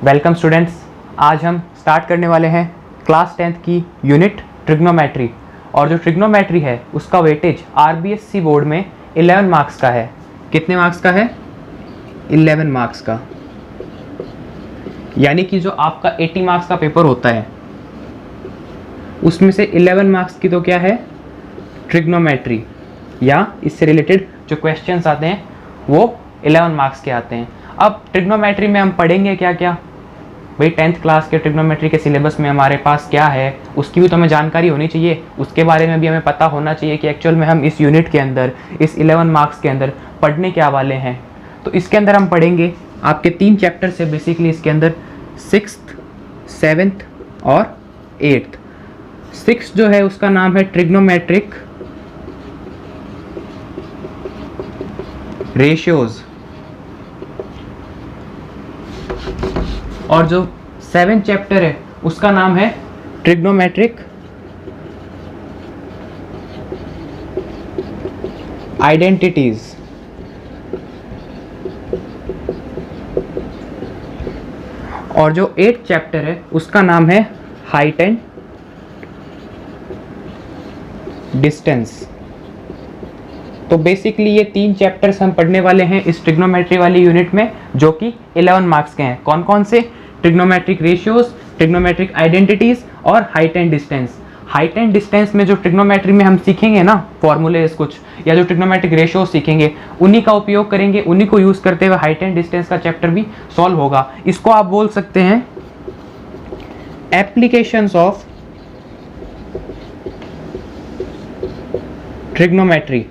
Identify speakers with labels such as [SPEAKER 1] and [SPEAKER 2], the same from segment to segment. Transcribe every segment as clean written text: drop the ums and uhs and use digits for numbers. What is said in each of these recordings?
[SPEAKER 1] Welcome students. आज हम start करने वाले हैं क्लास 10th की यूनिट ट्रिग्नोमेट्री। और जो ट्रिग्नोमेट्री है उसका वेटेज आरबीएससी बोर्ड में 11 मार्क्स का है। कितने मार्क्स का है? 11 मार्क्स का। यानी कि जो आपका 80 मार्क्स का पेपर होता है उसमें से 11 मार्क्स की तो क्या है, ट्रिग्नोमेट्री, या इससे रिलेटेड जो क्वेश्चंस आते हैं वो 11 मार्क्स के आते हैं। अब ट्रिग्नोमेट्री में हम पढ़ेंगे क्या क्या भाई, 10th क्लास के ट्रिग्नोमेट्री के सिलेबस में हमारे पास क्या है उसकी भी तो हमें जानकारी होनी चाहिए, उसके बारे में भी हमें पता होना चाहिए कि एक्चुअल में हम इस यूनिट के अंदर, इस 11 मार्क्स के अंदर पढ़ने क्या वाले हैं। तो इसके अंदर हम पढ़ेंगे आपके 3 चैप्टर से बेसिकली इसके अंदर 6th, 7th और 8th। 6th जो है उसका नाम है ट्रिग्नोमेट्रिक रेशियोज, और जो 7th चैप्टर है उसका नाम है ट्रिग्नोमेट्रिक आइडेंटिटीज। और जो 8th चैप्टर है उसका नाम है हाइट एंड डिस्टेंस। तो बेसिकली ये 3 चैप्टर्स हम पढ़ने वाले हैं इस ट्रिग्नोमेट्री वाली यूनिट में, जो कि 11 मार्क्स के हैं। कौन कौन से? ट्रिग्नोमेट्रिक रेशियोज, ट्रिग्नोमेट्रिक आइडेंटिटीज और height and distance. Height and distance में जो ट्रिग्नोमेट्री में हम सीखेंगे ना फॉर्मूलेज कुछ, या जो ट्रिग्नोमेट्रिक रेशियोज सीखेंगे उन्हीं का उपयोग करेंगे, उन्हीं को यूज करते हुए हाइट एंड डिस्टेंस का चैप्टर भी सॉल्व होगा। इसको आप बोल सकते हैं एप्लीकेशंस ऑफ ट्रिग्नोमेट्री।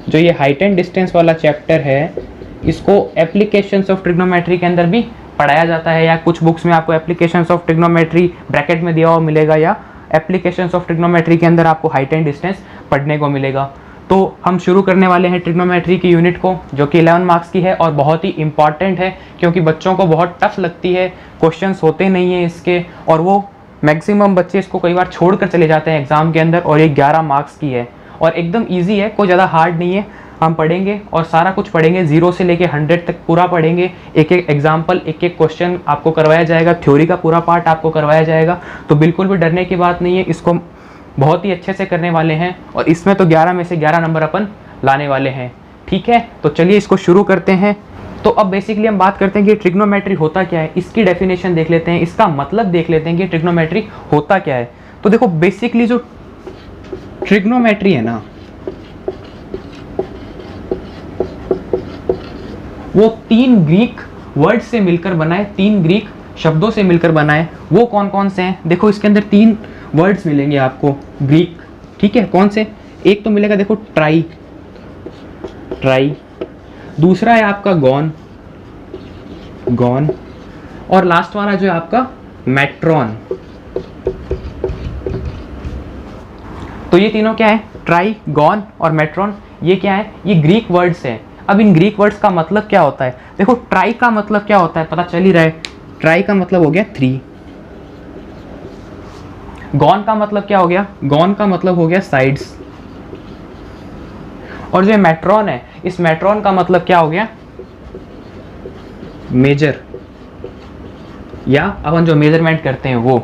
[SPEAKER 1] जो ये हाइट एंड डिस्टेंस वाला चैप्टर है इसको एप्लीकेशंस ऑफ ट्रिग्नोमेट्री के अंदर भी पढ़ाया जाता है, या कुछ बुक्स में आपको एप्लीकेशंस ऑफ ट्रिग्नोमेट्री ब्रैकेट में दिया हुआ मिलेगा, या एप्लीकेशंस ऑफ ट्रिग्नोमेट्री के अंदर आपको हाइट एंड डिस्टेंस पढ़ने को मिलेगा। तो हम शुरू करने वाले हैं ट्रिग्नोमेट्री की यूनिट को, जो कि 11 मार्क्स की है और बहुत ही इंपॉर्टेंट है, क्योंकि बच्चों को बहुत टफ लगती है, क्वेश्चंस होते नहीं हैं इसके, और वो मैक्सिमम बच्चे इसको कई बार छोड़ कर चले जाते हैं एग्जाम के अंदर। और ये 11 मार्क्स की है और एकदम ईजी है, कोई ज़्यादा हार्ड नहीं है। हम पढ़ेंगे और सारा कुछ पढ़ेंगे, 0 से लेके 100 तक पूरा पढ़ेंगे। एक एक एग्जाम्पल, एक एक क्वेश्चन आपको करवाया जाएगा, थ्योरी का पूरा पार्ट आपको करवाया जाएगा। तो बिल्कुल भी डरने की बात नहीं है, इसको बहुत ही अच्छे से करने वाले हैं और इसमें तो 11 में से 11 नंबर अपन लाने वाले हैं। ठीक है, तो चलिए इसको शुरू करते हैं। तो अब बेसिकली हम बात करते हैं कि ट्रिग्नोमेट्री होता क्या है, इसकी डेफिनेशन देख लेते हैं, इसका मतलब देख लेते हैं कि ट्रिग्नोमेट्री होता क्या है। तो देखो बेसिकली जो ट्रिग्नोमेट्री है ना, वो 3 ग्रीक वर्ड से मिलकर बनाए, 3 ग्रीक शब्दों से मिलकर बनाए। वो कौन कौन से हैं? देखो इसके अंदर 3 वर्ड्स मिलेंगे आपको ग्रीक। ठीक है, कौन से? एक तो मिलेगा देखो ट्राई, ट्राई। दूसरा है आपका गॉन, गॉन। और लास्ट वाला जो है आपका मेट्रॉन। तो ये तीनों क्या है? ट्राई, गॉन और मेट्रॉन। ये क्या है? ये ग्रीक वर्ड्स हैं। अब इन ग्रीक वर्ड्स का मतलब क्या होता है? देखो ट्राई का मतलब क्या होता है पता चल ही रहा है, ट्राई का मतलब हो गया 3। गॉन का मतलब क्या हो गया? गॉन का मतलब हो गया साइड्स। और जो मेट्रॉन है, इस मेट्रॉन का मतलब क्या हो गया? मेजर, या अपन जो मेजरमेंट करते हैं वो।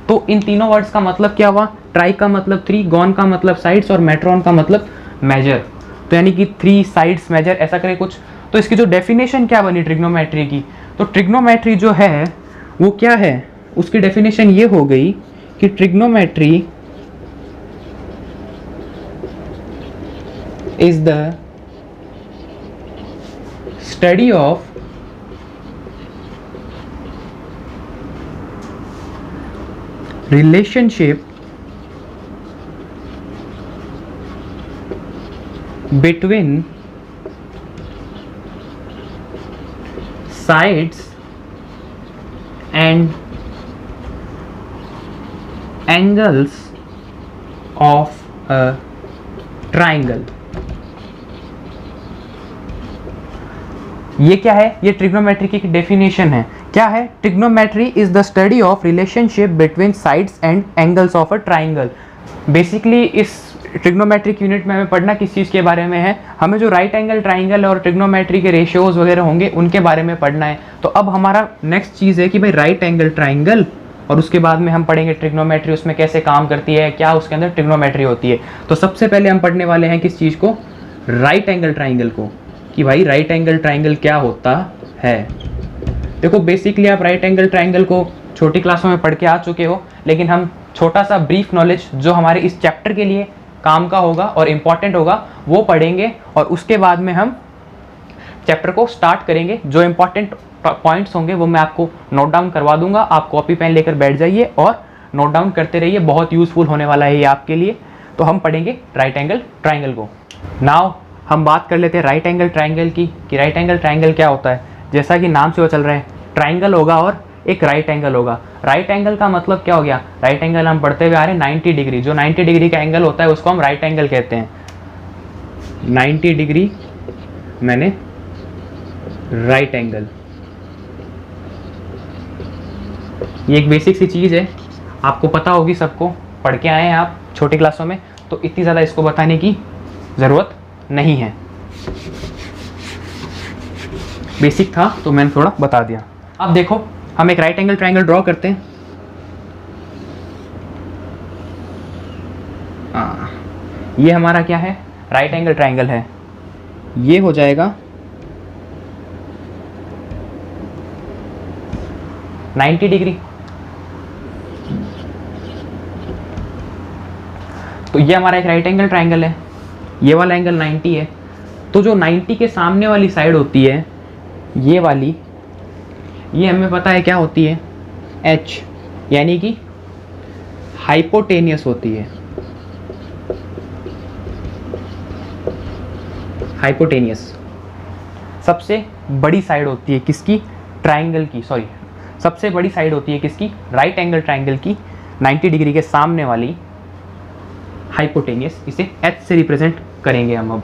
[SPEAKER 1] तो इन तीनों वर्ड्स का मतलब क्या हुआ? ट्राई का मतलब 3, गॉन का मतलब साइड्स और मेट्रॉन का मतलब मेजर। तो यानी कि 3 साइड्स मेजर, ऐसा करें कुछ। तो इसकी जो डेफिनेशन क्या बनी ट्रिग्नोमेट्री की, तो ट्रिग्नोमेट्री जो है वो क्या है, उसकी डेफिनेशन ये हो गई कि trigonometry is the study of relationship between sides and angles of a triangle। ये क्या है? ये ट्रिग्नोमेट्री की डेफिनेशन है। क्या है? Trigonometry is the study of relationship between sides and angles of a triangle. Basically इस ट्रिग्नोमेट्रिक यूनिट में हमें पढ़ना किस चीज़ के बारे में है, हमें जो राइट एंगल ट्राइंगल और ट्रिग्नोमेट्री के रेशियोज वगैरह होंगे उनके बारे में पढ़ना है। तो अब हमारा नेक्स्ट चीज़ है कि भाई राइट एंगल ट्राइंगल, और उसके बाद में हम पढ़ेंगे ट्रिग्नोमेट्री उसमें कैसे काम करती है, क्या उसके अंदर ट्रिग्नोमेट्री होती है। तो सबसे पहले हम पढ़ने वाले हैं किस चीज़ को, राइट एंगल ट्राइंगल को, कि भाई राइट एंगल ट्राइंगल क्या होता है। देखो बेसिकली आप राइट एंगल ट्राइंगल को छोटी क्लासों में पढ़ के आ चुके हो, लेकिन हम छोटा सा ब्रीफ नॉलेज जो हमारे इस चैप्टर के लिए काम का होगा और इम्पॉर्टेंट होगा वो पढ़ेंगे, और उसके बाद में हम चैप्टर को स्टार्ट करेंगे। जो इम्पॉर्टेंट पॉइंट्स होंगे वो मैं आपको नोट डाउन करवा दूंगा, आप कॉपी पेन लेकर बैठ जाइए और नोट डाउन करते रहिए, बहुत यूज़फुल होने वाला है ये आपके लिए। तो हम पढ़ेंगे राइट एंगल ट्राइंगल को। नाउ हम बात कर लेते हैं राइट एंगल ट्राइंगल की, कि राइट एंगल ट्राइंगल क्या होता है। जैसा कि नाम से वो चल रहा है, ट्राइंगल होगा और एक राइट एंगल होगा। राइट एंगल का मतलब क्या हो गया, राइट एंगल हम पढ़ते हुए आ रहे हैं 90 डिग्री, जो 90 डिग्री का एंगल होता है उसको हम राइट एंगल कहते हैं। 90 डिग्री मैंने राइट एंगल, ये एक बेसिक सी चीज़ है, आपको पता होगी, सबको पढ़ के आए हैं आप छोटी क्लासों में, तो इतनी ज़्यादा इसको बताने की ज़रूरत नहीं है, बेसिक था तो मैंने थोड़ा बता दिया। अब देखो हम एक राइट एंगल ट्राइंगल ड्रॉ करते हैं। ये हमारा क्या है, राइट एंगल ट्राइंगल है। ये हो जाएगा 90 डिग्री। तो ये हमारा एक राइट एंगल ट्राइंगल है, ये वाला एंगल 90 है। तो जो 90 के सामने वाली साइड होती है, ये वाली, ये हमें पता है क्या होती है, H, यानी कि हाइपोटेनियस होती है। हाइपोटेनियस सबसे बड़ी साइड होती है किसकी, ट्राइंगल की, सॉरी सबसे बड़ी साइड होती है किसकी, राइट एंगल ट्राइंगल की, 90 डिग्री के सामने वाली हाइपोटेनियस, इसे H से रिप्रेजेंट करेंगे हम।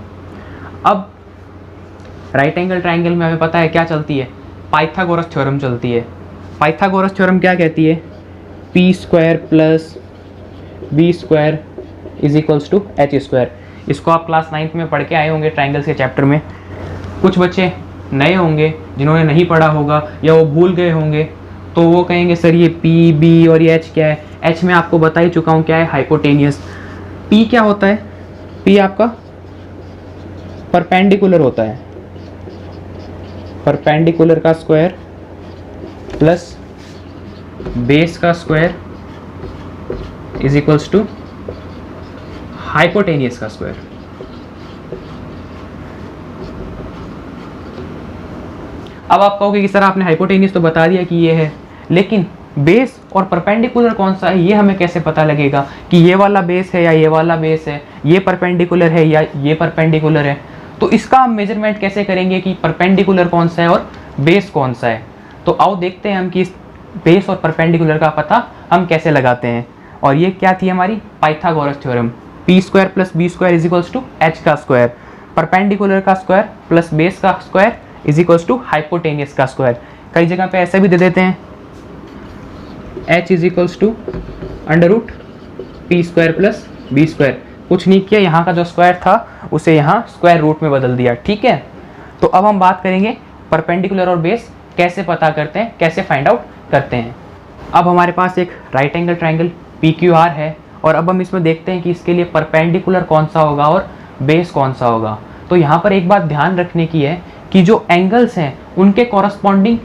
[SPEAKER 1] अब राइट एंगल ट्राइंगल में हमें पता है क्या चलती है, पाइथागोरस थ्योरम चलती है। पाइथागोरस थ्योरम क्या कहती है, p square plus b square is equals to h square. इसको आप क्लास 9th में पढ़ के आए होंगे ट्राइंगल्स के चैप्टर में। कुछ बच्चे नए होंगे जिन्होंने नहीं पढ़ा होगा या वो भूल गए होंगे, तो वो कहेंगे सर ये p b और ये h क्या है। h मैं आपको बता ही चुका हूँ क्या है, हाइपोटेनियस। p क्या होता है, p आपका परपेंडिकुलर होता है, परपेंडिकुलर का स्क्वायर प्लस बेस का square is equals to hypotenuse का स्क्वायर। अब आप कहोगे कि सर आपने हाइपोटेनियस तो बता दिया कि ये है, लेकिन बेस और परपेंडिकुलर कौन सा है ये हमें कैसे पता लगेगा कि ये वाला बेस है या ये वाला बेस है, ये परपेंडिकुलर है या ये परपेंडिकुलर है। तो इसका हम मेजरमेंट कैसे करेंगे कि परपेंडिकुलर कौन सा है और बेस कौन सा है। तो आओ देखते हैं हम कि इस बेस और परपेंडिकुलर का पता हम कैसे लगाते हैं। और ये क्या थी हमारी Pythagoras theorem, p square plus B square is equals to h का स्क्वायर, परपेंडिकुलर का स्क्वायर प्लस बेस का square is equals to hypotenuse का स्क्वायर। कई जगह पे ऐसे भी दे देते हैं, h is equals to under root p square plus B square. कुछ नहीं किया, यहाँ का जो स्क्वायर था उसे यहाँ स्क्वायर रूट में बदल दिया, ठीक है। तो अब हम बात करेंगे परपेंडिकुलर और बेस कैसे पता करते हैं, कैसे फाइंड आउट करते हैं। अब हमारे पास एक राइट एंगल ट्राइंगल PQR है, और अब हम इसमें देखते हैं कि इसके लिए परपेंडिकुलर कौन सा होगा और बेस कौन सा होगा। तो यहाँ पर एक बात ध्यान रखने की है कि जो एंगल्स हैं उनके कॉरस्पॉन्डिंग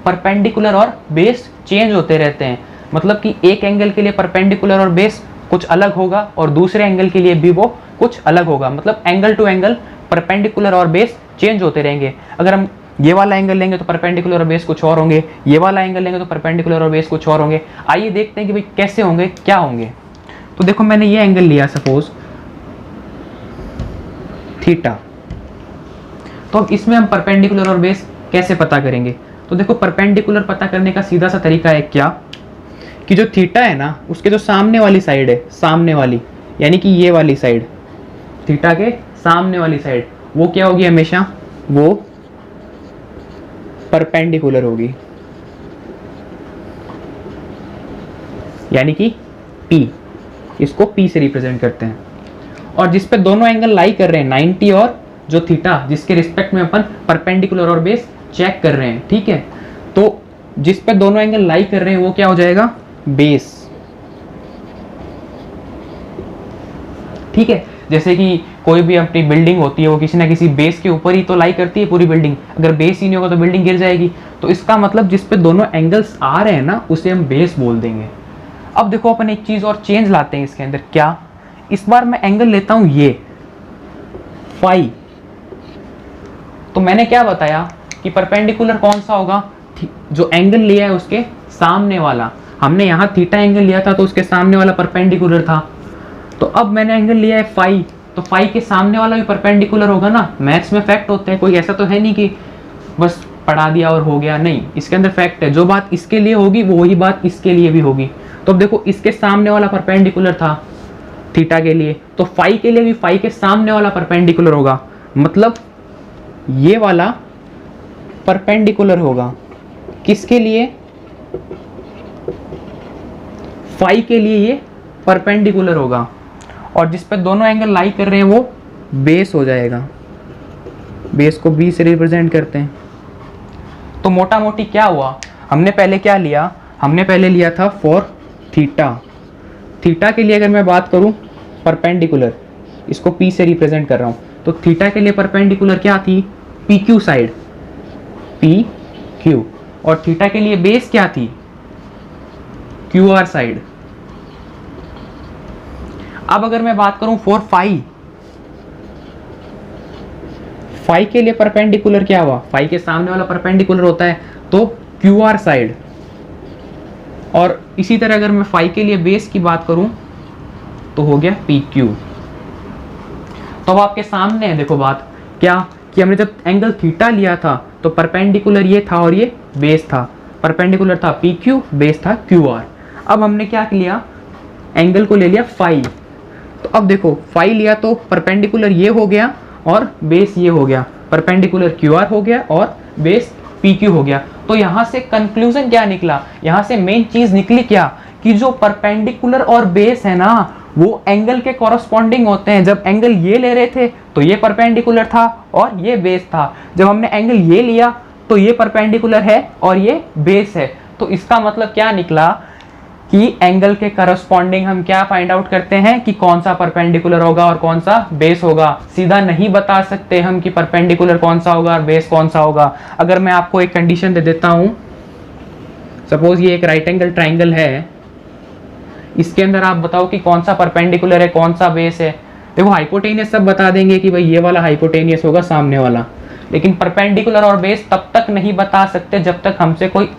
[SPEAKER 1] परपेंडिकुलर और बेस चेंज होते रहते हैं। मतलब कि एक एंगल के लिए परपेंडिकुलर और बेस कुछ अलग होगा और दूसरे एंगल के लिए भी वो कुछ अलग होगा। मतलब एंगल टू एंगल परपेंडिकुलर और बेस चेंज होते रहेंगे। अगर हम ये वाला एंगल लेंगे तो परपेंडिकुलर और बेस कुछ और होंगे, ये वाला एंगल लेंगे तो परपेंडिकुलर और बेस कुछ और होंगे। आइए देखते हैं कि भाई कैसे होंगे, क्या होंगे। तो देखो मैंने ये एंगल लिया सपोज थीटा, तो अब इसमें हम परपेंडिकुलर और बेस कैसे पता करेंगे। तो देखो परपेंडिकुलर पता करने का सीधा सा तरीका है क्या, कि जो थीटा है ना उसके जो सामने वाली साइड है, सामने वाली यानी कि ये वाली साइड, थीटा के सामने वाली साइड वो क्या होगी, हमेशा वो परपेंडिकुलर होगी, यानी कि P, इसको P से रिप्रेजेंट करते हैं। और जिस पे दोनों एंगल लाई कर रहे हैं 90 और जो थीटा, जिसके रिस्पेक्ट में अपन परपेंडिकुलर और बेस चेक कर रहे हैं, ठीक है। तो जिस पे दोनों एंगल लाई कर रहे हैं वो क्या हो जाएगा, बेस, ठीक है। जैसे कि कोई भी अपनी बिल्डिंग होती है वो किसी ना किसी बेस के ऊपर ही तो लाई करती है पूरी बिल्डिंग, अगर बेस ही नहीं होगा तो बिल्डिंग गिर जाएगी। तो इसका मतलब जिस पे दोनों एंगल्स आ रहे हैं ना उसे हम बेस बोल देंगे। अब देखो अपन एक चीज और चेंज लाते हैं इसके अंदर, क्या, इस बार मैं एंगल लेता हूं ये फाई। तो मैंने क्या बताया कि परपेंडिकुलर कौन सा होगा, जो एंगल लिया है उसके सामने वाला। हमने यहाँ थीटा एंगल लिया था तो उसके सामने वाला परपेंडिकुलर था। तो अब मैंने एंगल लिया है फाई, तो फाई के सामने वाला भी परपेंडिकुलर होगा ना। मैथ्स में फैक्ट होते हैं, कोई ऐसा तो है नहीं कि बस पढ़ा दिया और हो गया, नहीं, इसके अंदर फैक्ट है। जो बात इसके लिए होगी वो वही बात इसके लिए भी होगी। तो अब देखो इसके सामने वाला परपेंडिकुलर था थीटा के लिए, तो फाई के लिए भी फाई के सामने वाला परपेंडिकुलर होगा, मतलब ये वाला परपेंडिकुलर होगा किसके लिए, फाई के लिए ये परपेंडिकुलर होगा। और जिस पर दोनों एंगल लाई कर रहे हैं वो बेस हो जाएगा। बेस को बी से रिप्रेजेंट करते हैं। तो मोटा मोटी क्या हुआ, हमने पहले क्या लिया, हमने पहले लिया था फॉर थीटा। थीटा के लिए अगर मैं बात करूं परपेंडिकुलर, इसको पी से रिप्रेजेंट कर रहा हूं, तो थीटा के लिए परपेंडिकुलर क्या थी, P Q side, P Q. और थीटा के लिए बेस क्या थी, क्यू आर साइड। अब अगर मैं बात करूं फॉर फाई, फाई के लिए परपेंडिकुलर क्या हुआ, फाई के सामने वाला परपेंडिकुलर होता है तो क्यू आर साइड। और इसी तरह अगर मैं फाई के लिए बेस की बात करूं तो हो गया पी क्यू। तो अब आपके सामने है देखो बात क्या, कि हमने जब एंगल थीटा लिया था तो परपेंडिकुलर ये था और ये बेस था। परपेंडिकुलर था पी क्यू, बेस था क्यू आर। अब हमने क्या लिया, एंगल को ले लिया फाई। तो अब देखो फाई लिया तो परपेंडिकुलर ये हो गया और बेस ये हो गया, परपेंडिकुलर क्यू आर हो गया और बेस पी क्यू हो गया। तो यहां से कंक्लूजन क्या निकला, यहां से मेन चीज निकली क्या, कि जो परपेंडिकुलर और बेस है ना वो एंगल के कॉरस्पॉन्डिंग होते हैं। जब एंगल ये ले रहे थे तो ये परपेंडिकुलर था और ये बेस था, जब हमने एंगल ये लिया तो ये परपेंडिकुलर है और ये बेस है। तो इसका मतलब क्या निकला कि एंगल के करस्पॉन्डिंग हम क्या फाइंड आउट करते हैं कि कौन सा परपेंडिकुलर होगा और कौन सा बेस होगा। सीधा नहीं बता सकते हम कि परपेंडिकुलर कौन सा होगा और बेस कौन सा होगा। अगर मैं आपको एक कंडीशन दे देता हूं, सपोज ये एक राइट एंगल ट्राइंगल है, इसके अंदर आप बताओ कि कौन सा परपेंडिकुलर है कौन सा बेस है। देखो हाइपोटेनियस सब बता देंगे कि भाई ये वाला हाइपोटेनियस होगा सामने वाला, लेकिन परपेंडिकुलर और बेस तब तक नहीं बता सकते जब तक हमसे कोई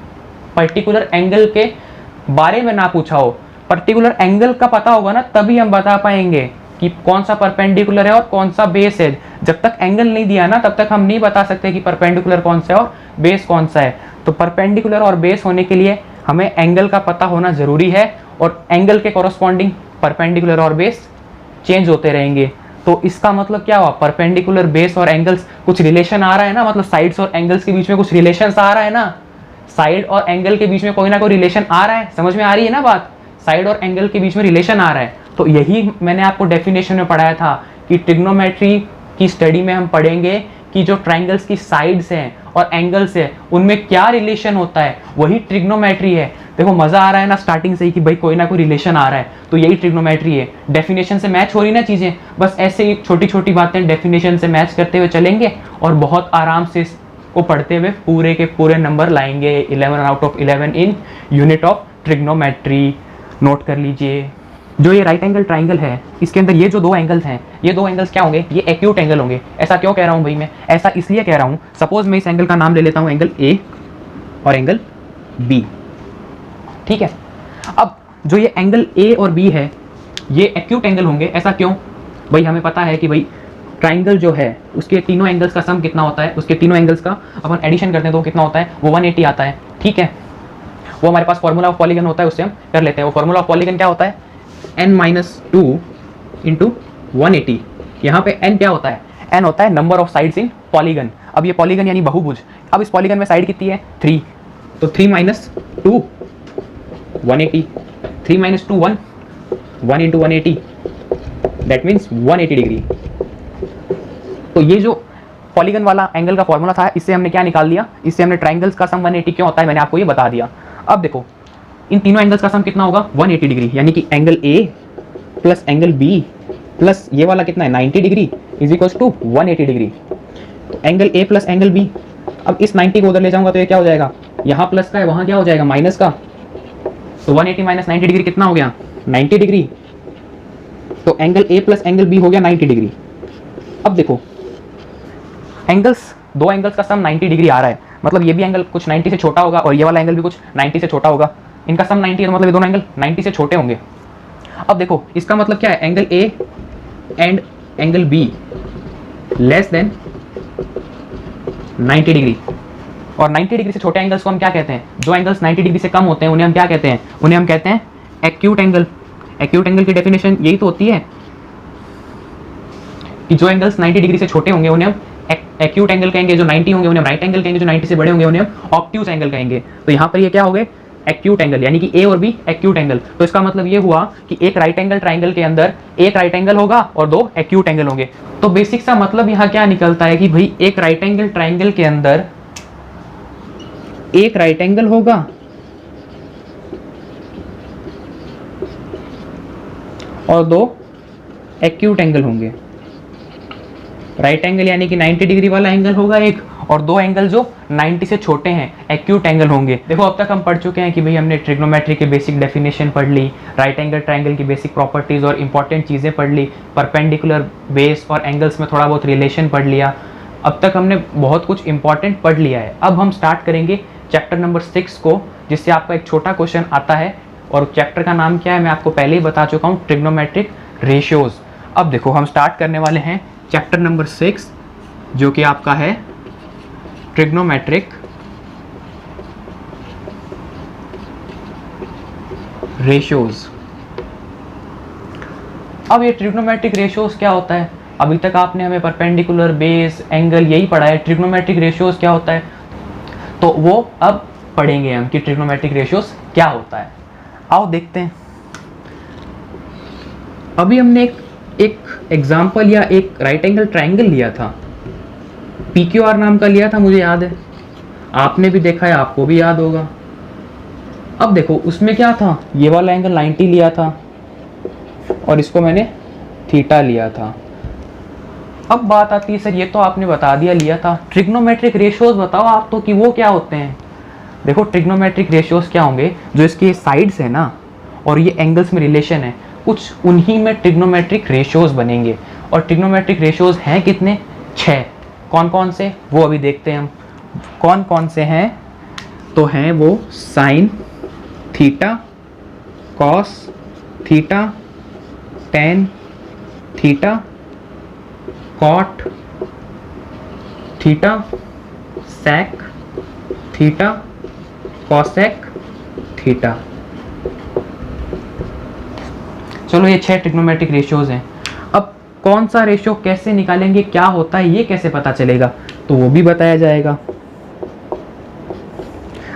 [SPEAKER 1] पर्टिकुलर एंगल के बारे में ना पूछा हो। पर्टिकुलर एंगल का पता होगा ना तभी हम बता पाएंगे कि कौन सा परपेंडिकुलर है और कौन सा बेस है। जब तक एंगल नहीं दिया ना तब तक हम नहीं बता सकते कि परपेंडिकुलर कौन सा है और बेस कौन सा है। तो परपेंडिकुलर और बेस होने के लिए हमें एंगल का पता होना जरूरी है और एंगल के कॉरस्पॉन्डिंग परपेंडिकुलर और बेस चेंज होते रहेंगे। तो इसका मतलब क्या हुआ, परपेंडिकुलर बेस और एंगल्स कुछ रिलेशन आ रहा है ना, मतलब साइड्स और एंगल्स के बीच में कुछ रिलेशन आ रहा है ना, साइड और एंगल के बीच में कोई ना कोई रिलेशन आ रहा है। समझ में आ रही है ना बात, साइड और एंगल के बीच में रिलेशन आ रहा है। तो यही मैंने आपको डेफिनेशन में पढ़ाया था कि ट्रिग्नोमेट्री की स्टडी में हम पढ़ेंगे कि जो ट्राइंगल्स की साइड्स हैं और एंगल्स है उनमें क्या रिलेशन होता है, वही ट्रिग्नोमेट्री है। देखो मजा आ रहा है ना स्टार्टिंग से ही कि भाई कोई ना कोई रिलेशन आ रहा है, तो यही ट्रिग्नोमेट्री है। डेफिनेशन से मैच हो रही ना चीजें, बस ऐसे ही छोटी छोटी बातें डेफिनेशन से मैच करते हुए चलेंगे और बहुत आराम से को पढ़ते हुए पूरे के पूरे नंबर लाएंगे 11 out of 11 in unit of trigonometry. Note कर लीजिए, जो ये राइट एंगल ट्राइंगल है इसके अंदर ये जो दो एंगल्स हैं, ये दो एंगल्स क्या होंगे, ये एक्यूट एंगल होंगे। ऐसा क्यों कह रहा हूँ भाई मैं, ऐसा इसलिए कह रहा हूँ, सपोज मैं इस एंगल का नाम ले लेता हूँ एंगल ए और एंगल बी, ठीक है। अब जो ये एंगल ए और बी है ये एक्यूट एंगल होंगे। ऐसा क्यों भाई, हमें पता है कि भाई ट्राइंगल जो है उसके तीनों एंगल्स का सम कितना होता है, उसके तीनों एंगल्स का अपन एडिशन करते हैं तो कितना होता है, वो 180 आता है, ठीक है। वो हमारे पास फॉर्मूला ऑफ पॉलीगन होता है, उससे हम कर लेते हैं। वो फॉर्मूला ऑफ पॉलीगन क्या होता है, n-2 इंटू 180। यहाँ पे n क्या होता है, n होता है number of sides in polygon. अब ये पॉलीगन यानी बहुभुज, अब इस पॉलीगन में साइड कितनी है 3, तो 3 - 2 180, 3 - 2 1 1 इंटू 180 दैट मीन्स 180 डिग्री। तो ये जो पॉलीगन वाला एंगल का फॉर्मूला था, इससे हमने क्या निकाल लिया, इससे हमने ट्राइंगल्स का सम 180 क्यों होता है मैंने आपको ये बता दिया। अब देखो इन तीनों एंगल्स का सम कितना होगा, 180 डिग्री, यानी कि angle A plus angle B plus ये वाला कितना है 90 degree is equals to 180 degree. तो angle A plus angle B, अब इस 90 को उधर ले जाऊंगा तो ये क्या हो जाएगा, यहाँ प्लस का है वहाँ क्या हो जाएगा माइनस का, तो 180 माइनस 90 डिग्री कितना हो गया 90 डिग्री। तो angle A plus angle B हो गया 90 डिग्री। अब देखो एंगल्स, दो एंगल्स का सम 90 डिग्री आ रहा है, मतलब ये भी एंगल कुछ 90 से छोटा होगा और ये वाला एंगल भी कुछ 90 से छोटा होगा, इनका सम 90 है तो मतलब ये दोनों एंगल 90 से छोटे होंगे। अब देखो इसका मतलब क्या है, angle A and angle be less than 90 degree, और 90 डिग्री से छोटे एंगल्स को हम क्या कहते हैं, जो एंगल्स 90 डिग्री से कम होते हैं उन्हें हम क्या कहते हैं, उन्हें हम कहते हैं एक्यूट एंगल। एक्यूट एंगल की डेफिनेशन यही तो होती है कि जो एंगल्स 90 डिग्री से छोटे होंगे उन्हें हम एक्यूट एंगल कहेंगे, जो 90 होंगे उन्हें हम राइट एंगल कहेंगे, जो 90 से बड़े होंगे उन्हें हम ऑब्ट्यूज एंगल कहेंगे। तो यहाँ पर ये क्या हो गए एक्यूट एंगल, यानी कि ए और बी एक्यूट एंगल। तो इसका मतलब ये हुआ कि एक राइट एंगल ट्राइंगल के अंदर एक राइट एंगल होगा और दो एक्यूट एंगल होंगे। तो बेसिक सा मतलब यहाँ क्या निकलता है कि भाई एक राइट एंगल ट्राइंगल के अंदर एक राइट एंगल होगा और दो एक्यूट एंगल होंगे। राइट एंगल यानी कि 90 डिग्री वाला एंगल होगा एक, और दो एंगल जो 90 से छोटे हैं एक्यूट एंगल होंगे। देखो अब तक हम पढ़ चुके हैं कि भाई हमने ट्रिग्नोमेट्री के बेसिक डेफिनेशन पढ़ ली, राइट एंगल ट्राइंगल की बेसिक प्रॉपर्टीज और इंपॉर्टेंट चीज़ें पढ़ ली, परपेंडिकुलर बेस और एंगल्स में थोड़ा बहुत रिलेशन पढ़ लिया। अब तक हमने बहुत कुछ इंपॉर्टेंट पढ़ लिया है। अब हम स्टार्ट करेंगे चैप्टर नंबर 6 को, जिससे आपका एक छोटा क्वेश्चन आता है, और चैप्टर का नाम क्या है मैं आपको पहले ही बता चुका हूँ, ट्रिग्नोमेट्रिक रेशियोज। अब देखो हम स्टार्ट करने वाले हैं चैप्टर नंबर 6 जो कि आपका है ट्रिग्नोमेट्रिक रेशियोज। अब ये ट्रिग्नोमेट्रिक रेशियोज क्या होता है, अभी तक आपने हमें परपेंडिकुलर बेस एंगल यही पढ़ा है, ट्रिग्नोमेट्रिक रेशियोज क्या होता है तो वो अब पढ़ेंगे हम कि ट्रिग्नोमेट्रिक रेशियोज क्या होता है। आओ देखते हैं। अभी हमने एक एग्जाम्पल या एक राइट एंगल ट्राइंगल लिया था, PQR नाम का लिया था, मुझे याद है, आपने भी देखा है, आपको भी याद होगा। अब देखो उसमें क्या था, ये वाला एंगल 90 लिया था और इसको मैंने थीटा लिया था। अब बात आती है सर ये तो आपने बता दिया लिया था, ट्रिग्नोमेट्रिक रेशियोज बताओ आप तो कि वो क्या होते हैं। देखो ट्रिग्नोमेट्रिक रेशियोज क्या होंगे, जो इसके साइड्स है ना और ये एंगल्स में रिलेशन है, कुछ उन्हीं में ट्रिग्नोमेट्रिक रेशियोज बनेंगे। और ट्रिग्नोमेट्रिक रेशियोज हैं कितने, 6। कौन कौन से वो अभी देखते हैं हम, कौन कौन से हैं तो हैं वो sine theta, cos theta, tan theta, cot theta, sec theta, cosec theta. चलो ये 6 ट्रिग्नोमेट्रिक रेशियोज हैं। अब कौन सा रेशियो कैसे निकालेंगे, क्या होता है ये कैसे पता चलेगा, तो वो भी बताया जाएगा।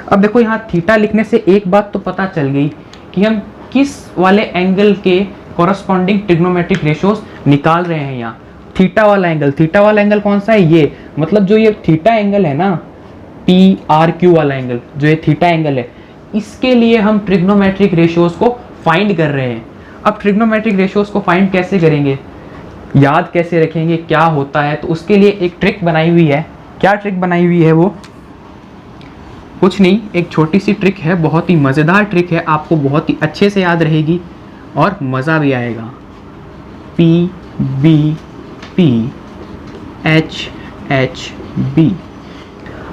[SPEAKER 1] अब देखो यहाँ थीटा लिखने से एक बात तो पता चल गई कि हम किस वाले एंगल के कॉरस्पॉन्डिंग ट्रिग्नोमेट्रिक रेशियोज निकाल रहे हैं। यहाँ थीटा वाला एंगल, थीटा वाला एंगल कौन सा है, ये मतलब जो ये थीटा एंगल है ना, PRQ वाला एंगल, जो ये थीटा एंगल है, इसके लिए हम ट्रिग्नोमेट्रिक रेशियोज को फाइंड कर रहे हैं। अब ट्रिग्नोमेट्रिक रेशियोज को फाइंड कैसे करेंगे, याद कैसे रखेंगे क्या होता है, तो उसके लिए एक ट्रिक बनाई हुई है। क्या ट्रिक बनाई हुई है, वो कुछ नहीं, एक छोटी सी ट्रिक है, बहुत ही मज़ेदार ट्रिक है, आपको बहुत ही अच्छे से याद रहेगी और मज़ा भी आएगा। PBP HHB।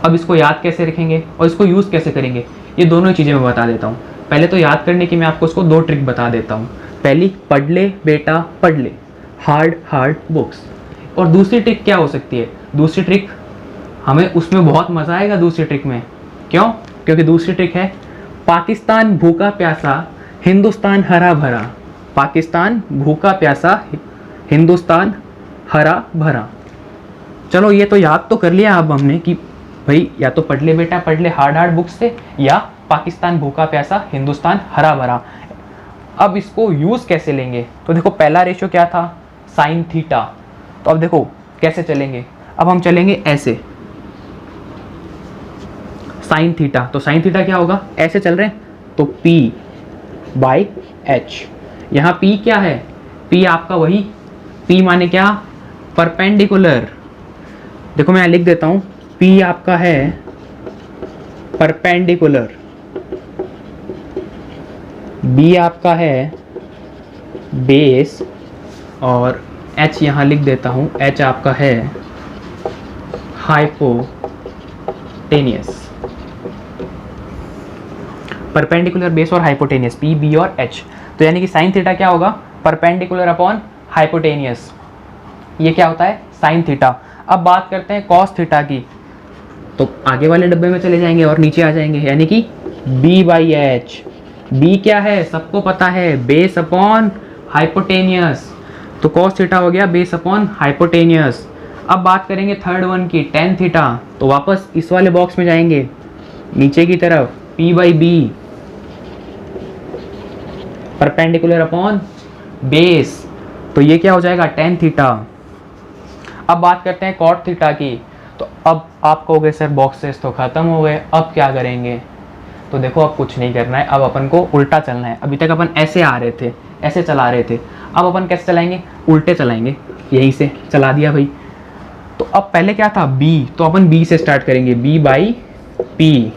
[SPEAKER 1] अब इसको याद कैसे रखेंगे और इसको यूज़ कैसे करेंगे, ये दोनों चीज़ें मैं बता देता हूँ। पहले तो याद करने की मैं आपको उसको 2 ट्रिक बता देता हूँ। पहली, पढ़ ले बेटा पढ़ ले, हार्ड बुक्स। और दूसरी ट्रिक क्या हो सकती है, दूसरी ट्रिक हमें उसमें बहुत मज़ा आएगा दूसरी ट्रिक में। क्यों, क्योंकि दूसरी ट्रिक है पाकिस्तान भूखा प्यासा हिंदुस्तान हरा भरा। पाकिस्तान भूखा प्यासा हिंदुस्तान हरा भरा। चलो ये तो याद तो कर लिया अब हमने कि भाई या तो पढ़ ले बेटा पढ़ ले हार्ड बुक्स से, या पाकिस्तान भूखा प्यासा हिंदुस्तान हरा भरा। अब इसको यूज़ कैसे लेंगे, तो देखो पहला रेशियो क्या था, साइन थीटा। तो अब देखो कैसे चलेंगे, अब हम चलेंगे ऐसे, साइन थीटा, तो साइन थीटा क्या होगा, ऐसे चल रहे हैं तो P बाई H। यहाँ P क्या है, P आपका वही, P माने क्या, परपेंडिकुलर। देखो मैं यहाँ लिख देता हूँ, P आपका है परपेंडिकुलर, B आपका है बेस, और H यहाँ लिख देता हूँ, H आपका है हाइपोटेनियस। परपेंडिकुलर, बेस और हाइपोटेनियस, P, B और H। तो यानी कि साइन थीटा क्या होगा, परपेंडिकुलर अपॉन हाइपोटेनियस। ये क्या होता है, साइन थीटा। अब बात करते हैं कॉस थीटा की, तो आगे वाले डब्बे में चले जाएंगे और नीचे आ जाएंगे, यानी कि B बाई एच। B क्या है, सबको पता है, बेस अपॉन हाइपोटेनियस। तो कॉस थीटा हो गया बेस अपॉन हाइपोटेनियस। अब बात करेंगे थर्ड वन की, टेन थीटा। तो वापस इस वाले बॉक्स में जाएंगे, नीचे की तरफ, P by B, perpendicular upon base. तो ये क्या हो जाएगा, टेन थीटा। अब बात करते हैं कॉट थीटा की। तो अब आप कहोगे सर बॉक्सेस तो खत्म हो गए, अब क्या करेंगे। तो देखो अब कुछ नहीं करना है, अब अपन को उल्टा चलना है। अभी तक अपन ऐसे आ रहे थे, ऐसे चला रहे थे, अब अपन कैसे चलाएंगे, उल्टे चलाएंगे। यहीं से चला दिया भाई। तो अब पहले क्या था, B, तो अपन B से स्टार्ट करेंगे, B बाई P।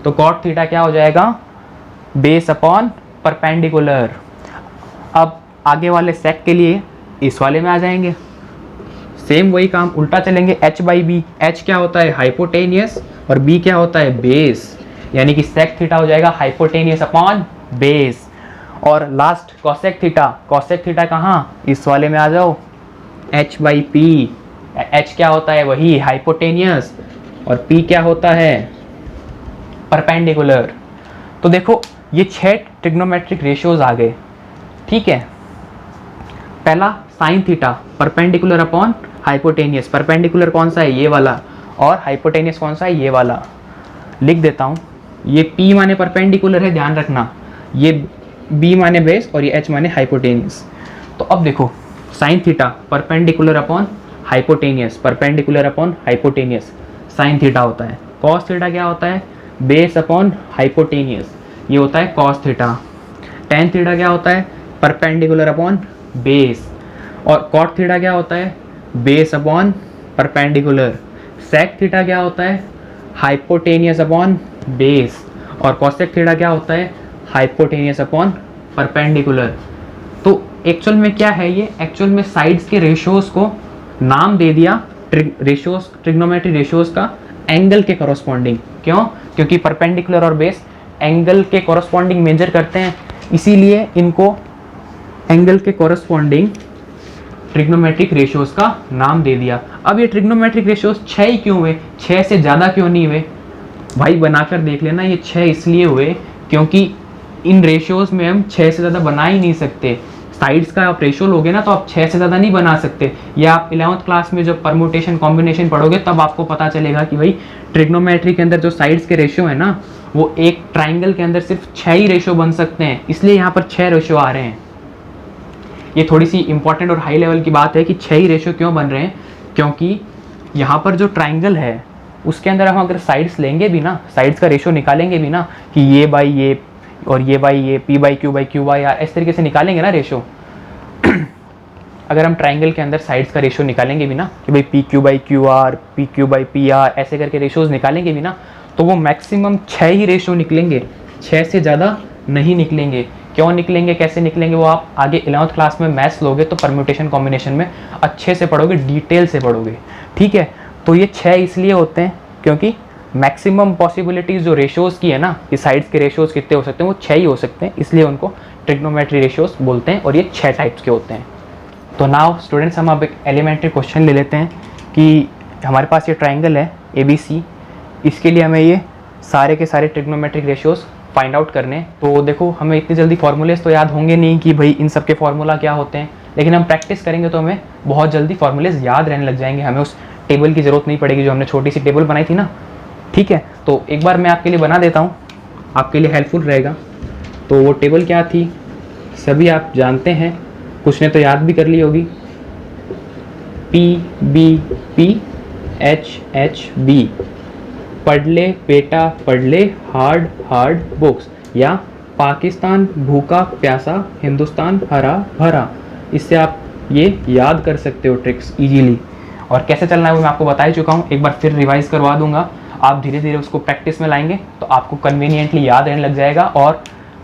[SPEAKER 1] तो कॉट थीटा क्या हो जाएगा, बेस अपॉन परपेंडिकुलर। अब आगे वाले सेक के लिए इस वाले में आ जाएंगे, सेम वही काम, उल्टा चलेंगे, H बाई बी। H क्या होता है, हाइपोटेनियस, और B क्या होता है, बेस। यानी कि सेक थीटा हो जाएगा हाइपोटेनियस अपॉन बेस। और last cosec theta, cosec theta कहाँ, इस वाले में आ जाओ, H बाई पी। H क्या होता है, वही हाइपोटेनियस, और P क्या होता है, परपेंडिकुलर। तो देखो ये 6 ट्रिग्नोमेट्रिक रेशियोज आ गए, ठीक है। पहला sign theta, perpendicular upon hypotenuse. Perpendicular कौन सा है, ये वाला, और हाइपोटेनियस कौन सा है, ये वाला। लिख देता हूँ, ये P माने परपेंडिकुलर है, ध्यान रखना, ये B माने बेस, और ये H माने हाइपोटेनियस। तो अब देखो sign theta, perpendicular upon hypotenuse, perpendicular upon hypotenuse, sine theta होता है। कॉस थीटा क्या होता है, बेस अपॉन हाइपोटेनियस, ये होता है कॉस थीटा। टेन थीटा क्या होता है, परपेंडिकुलर अपॉन बेस, और कॉट थीटा क्या होता है, base upon perpendicular. Sec theta क्या होता है, हाइपोटेनियस अपॉन बेस, और कॉसेक थीटा क्या होता है, हाइपोटेनियस अपॉन परपेंडिकुलर। तो एक्चुअल में क्या है, ये एक्चुअल में साइड्स के रेशियोज को नाम दे दिया, रेशियोज, ट्रिग्नोमेट्री रेशियोज का एंगल के कॉरस्पॉन्डिंग। क्यों, क्योंकि परपेंडिकुलर और बेस एंगल के कॉरस्पॉन्डिंग मेजर करते हैं, इसीलिए इनको एंगल के कॉरस्पॉन्डिंग ट्रिग्नोमेट्रिक रेशियोज का नाम दे दिया। अब ये ट्रिग्नोमेट्रिक रेशियोज 6 ही क्यों हुए, 6 से ज़्यादा क्यों नहीं हुए भाई, बनाकर देख लेना। ये 6 इसलिए हुए क्योंकि इन रेशियोज में हम 6 से ज़्यादा बना ही नहीं सकते। साइड्स का आप रेशियो लोगे ना तो आप 6 से ज़्यादा नहीं बना सकते। या आप 11th क्लास में जब परमुटेशन कॉम्बिनेशन पढ़ोगे तब आपको पता चलेगा कि भाई ट्रिग्नोमेट्री के अंदर जो साइड्स के रेशियो है ना, वो एक ट्राइंगल के अंदर सिर्फ 6 ही रेशियो बन सकते हैं, इसलिए यहाँ पर 6 रेशियो आ रहे हैं। ये थोड़ी सी इंपॉर्टेंट और हाई लेवल की बात है कि 6 ही रेशियो क्यों बन रहे हैं, क्योंकि यहाँ पर जो ट्राइंगल है उसके अंदर हम अगर साइड्स लेंगे भी ना, साइड्स का रेशियो निकालेंगे भी ना, कि ये बाई ये और ये बाई ये, P by Q by R, इस तरीके से निकालेंगे ना रेशियो। अगर हम ट्राइंगल के अंदर साइड्स का रेशियो निकालेंगे भी ना, कि भाई PQ by QR, PQ by PR, ऐसे करके रेशियोज निकालेंगे भी ना, तो वो मैक्सिमम 6 ही रेशियो निकलेंगे, 6 से ज़्यादा नहीं निकलेंगे। क्यों निकलेंगे, कैसे निकलेंगे, वो आप आगे 11th क्लास में मैथ्स लोगे तो परम्यूटेशन कॉम्बिनेशन में अच्छे से पढ़ोगे, डिटेल से पढ़ोगे, ठीक है। तो ये 6 इसलिए होते हैं क्योंकि मैक्सिमम पॉसिबिलिटीज़ जो रेशियोज़ की है ना, कि साइड्स के रेशियोज़ कितने हो सकते हैं, वो 6 ही हो सकते हैं, इसलिए उनको ट्रिग्नोमेट्री रेशियोज़ बोलते हैं, और ये 6 टाइप्स के होते हैं। तो नाउ स्टूडेंट्स, हम अब एक एलिमेंट्री क्वेश्चन ले लेते हैं कि हमारे पास ये ट्राइंगल है ABC, इसके लिए हमें ये सारे के सारे ट्रिग्नोमेट्रिक रेशियोज़ फाइंड आउट करने। तो देखो हमें इतनी जल्दी फार्मूलेस तो याद होंगे नहीं कि भाई इन सब के फार्मूला क्या होते हैं, लेकिन हम प्रैक्टिस करेंगे तो हमें बहुत जल्दी फार्मूलेस याद रहने लग जाएंगे, हमें उस टेबल की ज़रूरत नहीं पड़ेगी जो हमने छोटी सी टेबल बनाई थी ना, ठीक है। तो एक बार मैं आपके लिए बना देता हूँ, आपके लिए हेल्पफुल रहेगा। तो वो टेबल क्या थी, सभी आप जानते हैं, कुछ ने तो याद भी कर ली होगी। PBPHHB, पढ़ ले बेटा पढ़ ले हार्ड हार्ड बुक्स, या पाकिस्तान भूखा प्यासा हिंदुस्तान हरा भरा। इससे आप ये याद कर सकते हो ट्रिक्स इजीली। और कैसे चलना है वो मैं आपको बता ही चुका हूँ, एक बार फिर रिवाइज करवा दूंगा। आप धीरे धीरे उसको प्रैक्टिस में लाएंगे तो आपको कन्वीनियंटली याद रहने लग जाएगा, और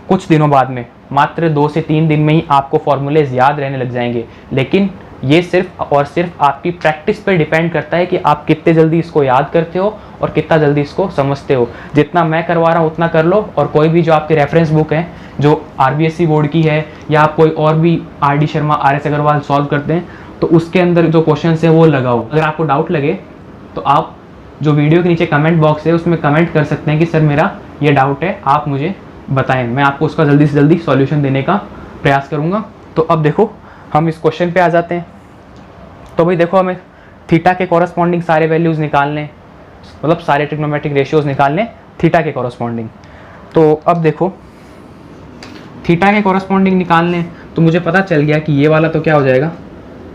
[SPEAKER 1] कुछ दिनों बाद में, मात्र 2 से 3 दिन में ही आपको फॉर्मूलेज याद रहने लग जाएंगे। लेकिन ये सिर्फ और सिर्फ आपकी प्रैक्टिस पे डिपेंड करता है कि आप कितने जल्दी इसको याद करते हो और कितना जल्दी इसको समझते हो। जितना मैं करवा रहा हूँ उतना कर लो, और कोई भी जो आपके रेफरेंस बुक है जो RBSC बोर्ड की है, या आप कोई और भी RD Sharma RS Agarwal solve करते हैं, तो उसके अंदर जो क्वेश्चन है वो लगाओ। अगर आपको डाउट लगे तो आप जो वीडियो के नीचे कमेंट बॉक्स है उसमें कमेंट कर सकते हैं कि सर मेरा ये डाउट है, आप मुझे बताएं, मैं आपको उसका जल्दी से जल्दी सॉल्यूशन देने का प्रयास करूंगा। तो अब देखो हम इस क्वेश्चन पे आ जाते हैं। तो भाई देखो, हमें थीटा के कॉरस्पॉन्डिंग सारे वैल्यूज़ निकालने, मतलब सारे ट्रिग्नोमेट्रिक रेशियोज निकालने थीटा के कॉरस्पॉन्डिंग। तो अब देखो थीटा के कॉरस्पॉन्डिंग निकालने, तो मुझे पता चल गया कि ये वाला तो क्या हो जाएगा,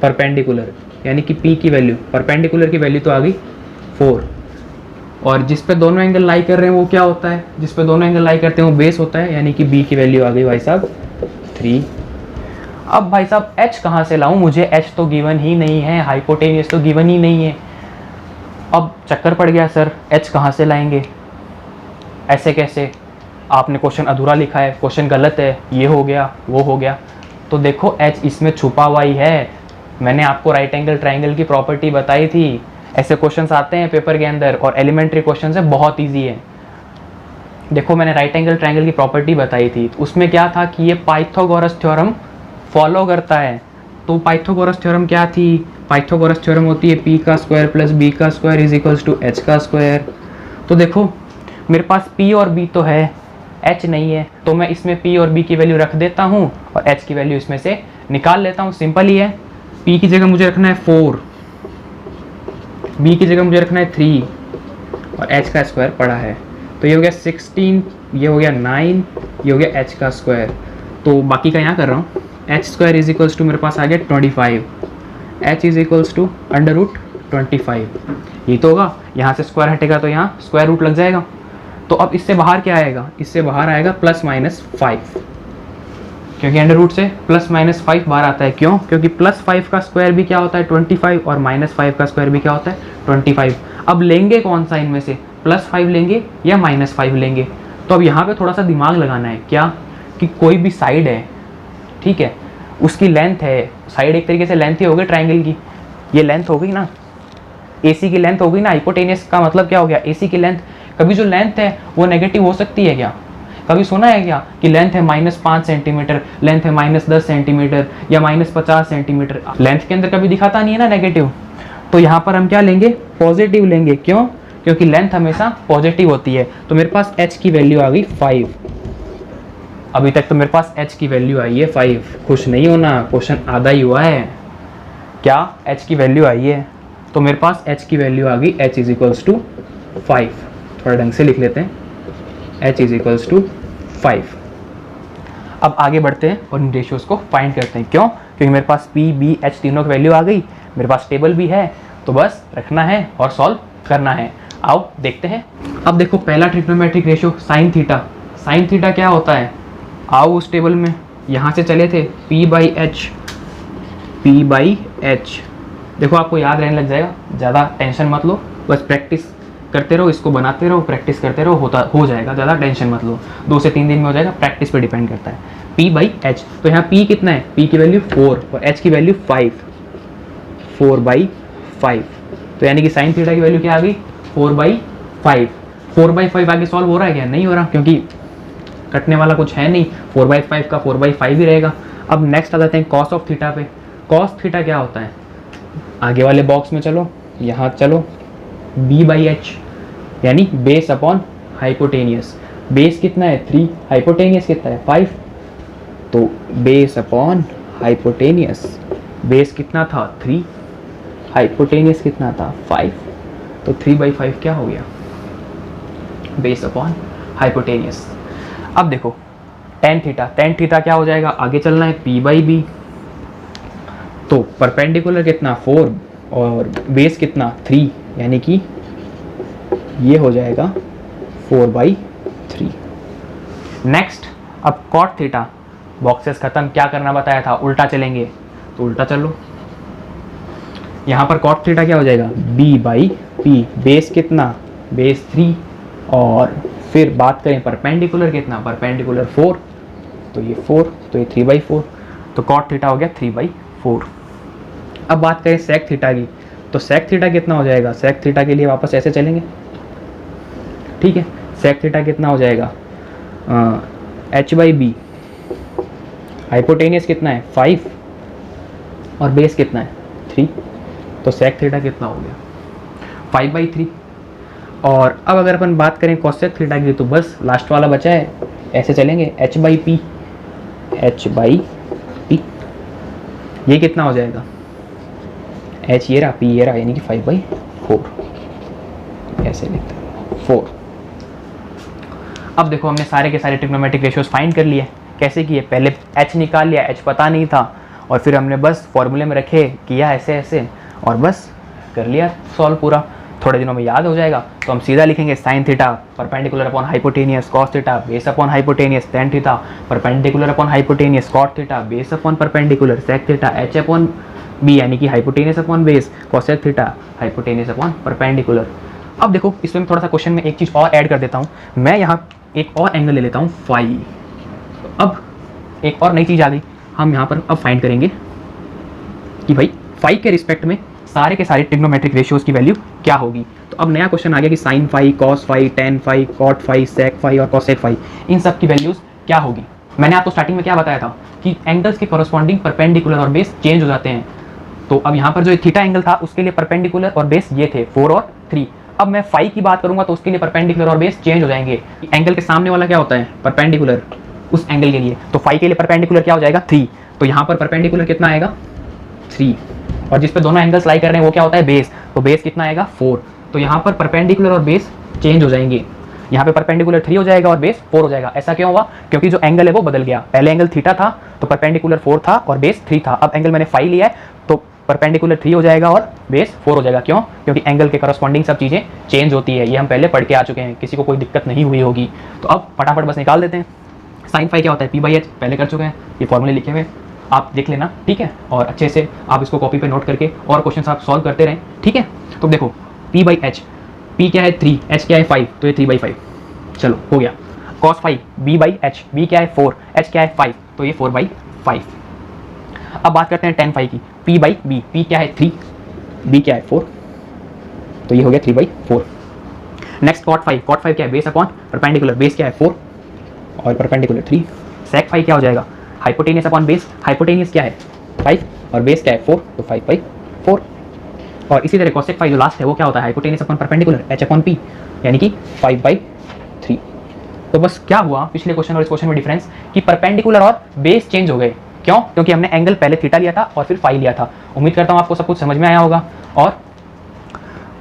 [SPEAKER 1] परपेंडिकुलर, यानी कि P की वैल्यू, परपेंडिकुलर की वैल्यू तो आ गई 4, और जिस पे दोनों एंगल लाई कर रहे हैं वो क्या होता है, जिस पे दोनों एंगल लाई करते हैं वो बेस होता है, यानी कि B की वैल्यू आ गई भाई साहब 3। अब भाई साहब H कहाँ से लाऊं, मुझे H तो गिवन ही नहीं है, हाइपोटेनियस तो गिवन ही नहीं है। अब चक्कर पड़ गया, सर H कहाँ से लाएंगे, ऐसे कैसे, आपने क्वेश्चन अधूरा लिखा है, क्वेश्चन गलत है, ये हो गया वो हो गया। तो देखो H इसमें छुपा हुआ ही है, मैंने आपको राइट एंगल ट्राइंगल की प्रॉपर्टी बताई थी। ऐसे क्वेश्चंस आते हैं पेपर के अंदर, और एलिमेंट्री क्वेश्चंस है, बहुत इजी है। देखो मैंने राइट एंगल ट्राइंगल की प्रॉपर्टी बताई थी, तो उसमें क्या था कि ये पाइथागोरस थ्योरम फॉलो करता है। तो पाइथागोरस थ्योरम क्या थी, पाइथागोरस थ्योरम होती है P का स्क्वायर प्लस B का square is equals to H का स्क्वायर। तो देखो मेरे पास P और B तो है, H नहीं है, तो मैं इसमें P और B की वैल्यू रख देता हूँ और H की वैल्यू इसमें से निकाल लेता हूँ। सिंपल ही है, P की जगह मुझे रखना है 4, B की जगह मुझे रखना है 3, और H का स्क्वायर पड़ा है, तो ये हो गया 16, ये हो गया 9, ये हो गया H का स्क्वायर। तो बाकी का यहाँ कर रहा हूँ, H square is equals to मेरे पास आ गया 25, H is equals to under root 25, ये तो होगा, यहाँ से स्क्वायर हटेगा तो यहाँ स्क्वायर रूट लग जाएगा। तो अब इससे बाहर क्या आएगा, इससे बाहर आएगा +-5, क्योंकि अंडर रूट से +-5 बाहर आता है। क्यों, क्योंकि +5 का स्क्वायर भी क्या होता है 25, और -5 का स्क्वायर भी क्या होता है 25। अब लेंगे कौन सा इनमें से, +5 लेंगे या -5 लेंगे। तो अब यहाँ पे थोड़ा सा दिमाग लगाना है, क्या कि कोई भी साइड है, ठीक है, उसकी लेंथ है, साइड एक तरीके से लेंथ ही हो गई ट्राइंगल की, ये लेंथ हो गई ना, AC की लेंथ हो गई ना। हाइपोटेनियस का मतलब क्या हो गया, AC की लेंथ। कभी जो लेंथ है वो नेगेटिव हो सकती है क्या, कभी सुना है क्या कि लेंथ है -5 सेंटीमीटर, लेंथ है -10 सेंटीमीटर या -50 सेंटीमीटर, लेंथ के अंदर कभी दिखाता नहीं है ना नेगेटिव। तो यहाँ पर हम क्या लेंगे, पॉजिटिव लेंगे। क्यों, क्योंकि लेंथ हमेशा पॉजिटिव होती है। तो मेरे पास H की वैल्यू आ गई 5, अभी तक तो मेरे पास H की वैल्यू आई है 5। खुश नहीं होना, क्वेश्चन आधा ही हुआ है, क्या H की वैल्यू आई है, तो मेरे पास H की वैल्यू आ गई, H इज इक्वल्स टू 5। थोड़ा ढंग से लिख लेते हैं, H इज इक्वल्स टू 5। अब आगे बढ़ते हैं और इन रेशियोज को फाइंड करते हैं। क्यों, क्योंकि मेरे पास P, B, H तीनों की वैल्यू आ गई, मेरे पास टेबल भी है, तो बस रखना है और सॉल्व करना है। आओ देखते हैं। अब देखो पहला trigonometric ratio sine theta, sine theta क्या होता है, आओ उस टेबल में, यहाँ से चले थे P/H, P/H। देखो आपको याद रहने लग जाएगा, ज़्यादा टेंशन मत लो, बस प्रैक्टिस करते रहो, इसको बनाते रहो, प्रैक्टिस करते रहो, हो जाएगा, ज़्यादा टेंशन मत लो, 2 से 3 दिन में हो जाएगा, प्रैक्टिस पे डिपेंड करता है। P/H, तो यहाँ P कितना है, P की वैल्यू 4 और H की वैल्यू 5, 4/5। तो यानी कि साइन थीटा की वैल्यू क्या आ गई, 4/5। 4/5 आगे सॉल्व हो रहा है क्या, नहीं हो रहा, क्योंकि कटने वाला कुछ है नहीं, 4/5 का 4/5 ही रहेगा। अब नेक्स्ट आ जाते हैं कॉस ऑफ थीटा पे। कॉस थीटा क्या होता है, आगे वाले बॉक्स में चलो, यहाँ चलो, B/H यानी बेस अपॉन हाइपोटेनियस। बेस कितना है 3, हाइपोटेनियस कितना है 5, तो बेस अपॉन हाइपोटेनियस, बेस कितना था 3, हाइपोटेनियस कितना था 5, तो 3/5 क्या हो गया, बेस अपॉन हाइपोटेनियस। अब देखो टेन थीटा क्या हो जाएगा, आगे चलना है P/B, तो परपेंडिकुलर कितना 4, और बेस कितना 3, यानी कि ये हो जाएगा 4/3। नेक्स्ट, अब कॉट थीटा, बॉक्सेस खत्म, क्या करना बताया था, उल्टा चलेंगे, तो उल्टा चलो। यहाँ पर कॉट थीटा क्या हो जाएगा, b/p, बेस कितना, बेस 3, और फिर बात करें परपेंडिकुलर कितना, परपेंडिकुलर 4, तो ये 4, तो ये 3/4, तो कॉट थीटा हो गया 3/4। अब बात करें सेक थीटा की, तो सेक थीटा कितना हो जाएगा, सेक थीटा के लिए वापस ऐसे चलेंगे, ठीक है। सेक थीटा कितना हो जाएगा, h/b, हाइपोटेनियस कितना है 5 और बेस कितना है 3, तो सेक थीटा कितना हो गया 5/3। और अब अगर अपन बात करें कोसेक थीटा की, तो बस लास्ट वाला बचा है, ऐसे चलेंगे, h/p, h/p, ये कितना हो जाएगा, h ये रहा, p ये रहा, यानी कि 5/4, ऐसे लिखते हैं 4। अब देखो हमने सारे के सारे ट्रिग्नोमेट्रिक रेशियोज फाइंड कर लिए। कैसे किए, पहले h निकाल लिया, h पता नहीं था, और फिर हमने बस फॉर्मूले में रखे, किया ऐसे ऐसे, और बस कर लिया सॉल्व पूरा। थोड़े दिनों में याद हो जाएगा, तो हम सीधा लिखेंगे sine theta perpendicular upon hypotenuse cos theta base upon hypotenuse tan theta perpendicular upon hypotenuse cot theta base upon perpendicular sec theta h upon b, यानी कि hypotenuse upon base cosec theta hypotenuse upon perpendicular. अब देखो इसमें थोड़ा सा question में एक चीज़ और ऐड कर देता हूँ, मैं यहाँ एक और एंगल ले लेता हूँ फाई। अब एक और नई चीज़ आ गई, हम यहाँ पर अब फाइंड करेंगे कि भाई फाई के रिस्पेक्ट में सारे के सारे ट्रिग्नोमेट्रिक रेशियोज की वैल्यू क्या होगी। तो अब नया क्वेश्चन आ गया कि sine phi, cos phi, tan phi, cot phi, sec phi और कॉसेक फाई, इन सब की वैल्यूज क्या होगी। मैंने आपको स्टार्टिंग में क्या बताया था कि एंगल्स के कॉरस्पॉन्डिंग परपेंडिकुलर और बेस चेंज हो जाते हैं। तो अब यहाँ पर जो थीटा एंगल था उसके लिए परपेंडिकुलर और बेस ये थे 4 और 3। अब मैं फाई की बात करूंगा तो उसके लिए परपेंडिकुलर और बेस चेंज हो जाएंगे। एंगल के सामने वाला क्या होता है, परपेंडिकुलर, उस एंगल के लिए, तो फाई के लिए परपेंडिकुलर क्या हो जाएगा 3, तो यहाँ पर परपेंडिकुलर कितना आएगा 3, और जिस पे दोनों एंगल्स लाई कर रहे हैं वो क्या होता है बेस, तो बेस कितना आएगा 4, तो यहाँ पर परपेंडिकुलर और बेस चेंज हो जाएंगे। यहाँ पे परपेंडिकुलर 3 हो जाएगा और बेस 4 हो जाएगा। ऐसा क्यों हुआ, क्योंकि जो एंगल है वो बदल गया, पहले एंगल थीटा था तो परपेंडिकुलर 4 था और बेस 3 था, अब एंगल मैंने फाई लिया है तो परपेंडिकुलर 3 हो जाएगा और बेस 4 हो जाएगा। क्यों, क्योंकि एंगल के करस्पॉन्डिंग सब चीज़ें चेंज होती है, ये हम पहले पढ़ के आ चुके हैं, किसी को कोई दिक्कत नहीं हुई होगी। तो अब फटाफट बस निकाल देते हैं। साइन फाई क्या होता है p/h, पहले कर चुके हैं, ये फॉर्मूले लिखे हुए आप देख लेना, ठीक है, और अच्छे से आप इसको कॉपी पे नोट करके और क्वेश्चन आप सॉल्व करते रहें, ठीक है। तो देखो p/h, p क्या है 3, h क्या है 5, तो ये 3/5, चलो हो गया। cos फाई b/h, b क्या है 4, h क्या है 5, तो ये 4/5। अब बात करते हैं टेन फाई की, p/b, p क्या है 3, b क्या है 4, तो ये हो गया 3/4। नेक्स्ट cot फाई क्या है बेस अपॉन परपेंडिकुलर, बेस क्या है 4 और परपेंडिकुलर 3। सेक फाई क्या हो जाएगा हाइपोटेनियस अपॉन बेस, हाइपोटेनियस क्या है 5 और बेस क्या है 4, तो 5/4। और इसी तरह कोसेक फाई जो लास्ट है वो क्या होता है हाइपोटेनियस अपॉन परपेंडिकुलर h/p, यानी कि 5/3। तो बस क्या हुआ पिछले क्वेश्चन और इस क्वेश्चन में डिफरेंस कि परपेंडिकुलर और बेस चेंज हो गए। क्यों, क्योंकि हमने एंगल पहले थीटा लिया था और फिर फाई लिया था। उम्मीद करता हूँ आपको सब कुछ समझ में आया होगा, और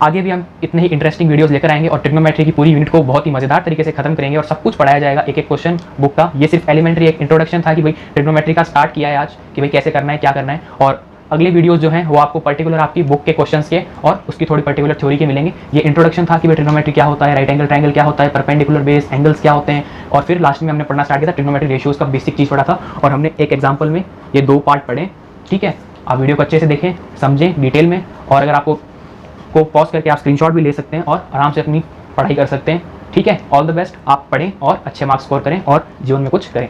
[SPEAKER 1] आगे भी हम इतने ही इंटरेस्टिंग वीडियोस लेकर आएंगे और ट्रिग्नोमेट्री की पूरी यूनिट को बहुत ही मजेदार तरीके से खत्म करेंगे और सब कुछ पढ़ाया जाएगा एक एक क्वेश्चन बुक का। ये सिर्फ एलिमेंट्री एक इंट्रोडक्शन था कि भाई ट्रिग्नोमेट्री का स्टार्ट किया है आज, कि भाई कैसे करना है क्या करना है, और अगले वीडियोस जो हैं वो आपको पर्टिकुलर आपकी बुक के क्वेश्चंस के और उसकी थोड़ी पर्टिकुलर थ्योरी के मिलेंगे। ये इंट्रोडक्शन था कि भाई ट्रिग्नोमेट्री क्या होता है, राइट एंगल ट्रायंगल क्या होता है, परपेंडिकुलर बेस एंगल्स क्या होते हैं, और फिर लास्ट में हमने पढ़ना स्टार्ट किया था ट्रिग्नोमेट्री रेशियोज का बेसिक चीज़ पढ़ा था, और हमने एक एग्जाम्पल में ये 2 पार्ट पढ़े, ठीक है। आप वीडियो को अच्छे से देखें, समझें डिटेल में, और अगर आपको पॉज करके आप स्क्रीनशॉट भी ले सकते हैं और आराम से अपनी पढ़ाई कर सकते हैं, ठीक है। ऑल द बेस्ट, आप पढ़ें और अच्छे मार्क्स स्कोर करें और जीवन में कुछ करें।